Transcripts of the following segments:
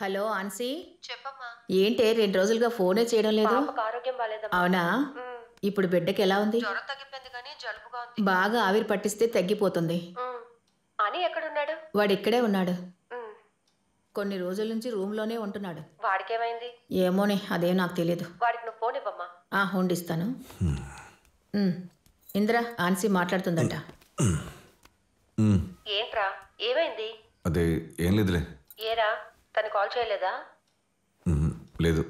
Hello ఆన్సీ, చెప్పమ్మా. ఏంటే 2 రోజులుగా ఫోనే చేయడం లేదు? పాపకు ఆరోగ్యం బాలేదమ్మా. అవునా? ఇప్పుడు బిడ్డకి ఎలా ఉంది? జ్వరం తగ్గిపోయింది కానీ జలుబుగా ఉంది. బాగా ఆవిరి పట్టిస్తే తగ్గిపోతుంది. అని ఎక్కడున్నాడు? వాడు ఇక్కడే ఉన్నాడు. ఉమ్. కొన్ని రోజుల నుంచి రూమ్లోనే ఉంటున్నాడు. వాడికేమైంది? ఏమోనే, అదేం నాకు తెలియదు. వాడికి నువ్వు ఫోన్ ఇవ్వమ్మా. ఉండిస్తాను. ఇంద్ర, ఆన్సీ మాట్లాడుతుందంట. ఏంట్రా, ఏమైంది? అదే ఏం లేదులే. ఏరా, తను కాల్ చేయలేదా? లేదు.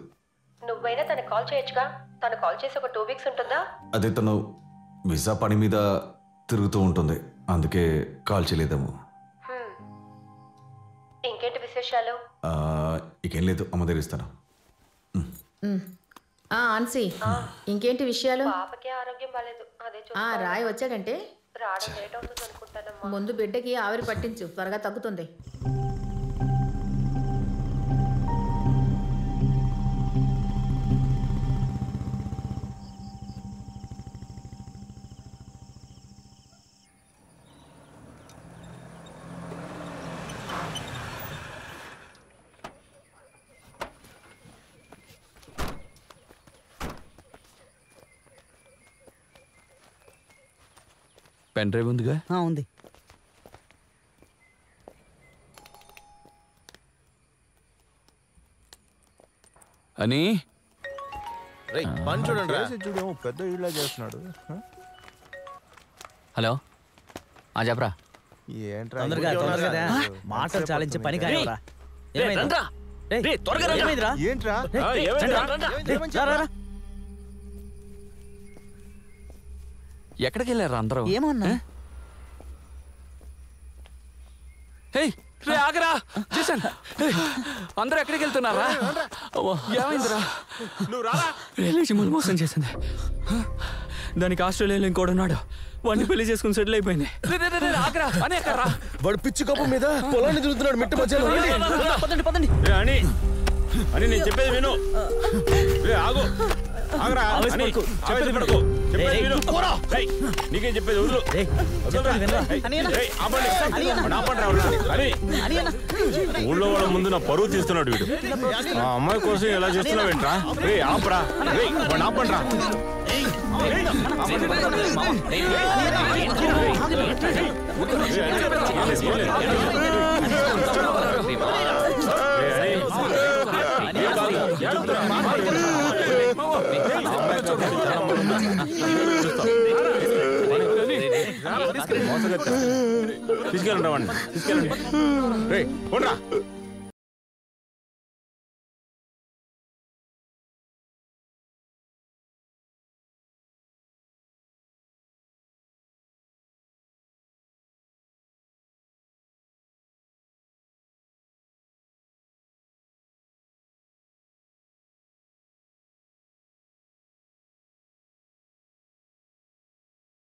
నువ్వైనా తనకు కాల్ చేయొచ్చుగా. తను కాల్ చేసి ఒక 2 వీక్స్ ఉంటుందా? అదే తను వీసా పని మీద తిరుగుతూ ఉంటుంది, అందుకే కాల్ చేయలేదేమో. ఇంకేంటి విశేషాలు? ఇకేం లేదు, అమ్మ దగ్గర ఇస్తాను. ఆన్సీ, ఇంకేంటి విషయాలు? పాపకి ఆరోగ్యం బాలేదు, అదే రాయ్ వచ్చాడంటే రావడం లేట్ అవుతుంది అనుకుంటానమ్మా. ముందు బిడ్డకి ఆవిరి పట్టించు, త్వరగా తగ్గుతుంది. పెన్ డ్రైవ్ ఉందిగా? ఉంది. అని చూడేమో పెద్ద ఇళ్ళ చేస్తున్నాడు. హలో, చెప్పరా. మాటలు చాలించే పని కానివరా. ఏంట్రా ఎక్కడికి వెళ్ళారా అందరూ? ఏమన్నా ఆగరా, చూసాను. అందరూ ఎక్కడికి వెళ్తున్నారా? ఏమైందిరా? లేచి ముందు మోసం చేసింది. దానికి ఆస్ట్రేలియాలో ఇంకోడున్నాడు, వాడిని పెళ్లి చేసుకుని సెటిల్ అయిపోయింది. ఆగరా అని ఎక్కడరా? వాడు పిచ్చి కప్పు మీద పొలాన్ని తిరుగుతున్నాడు మిట్ట మధ్యలో. పదండి. అని నేను చెప్పేది విను. ఆగు, ఆగరా. నీకేం చెప్పేది వదులు. ఊళ్ళో వాళ్ళ ముందు నా పరువు తీస్తున్నాడు వీడు. ఆ అమ్మాయి కోసం ఎలా చేస్తున్నావేంట్రా? ఆపరా, ఆపండ్రా. తీసుకెళ్ళండి వాడిని, తీసుకెళ్ళండి.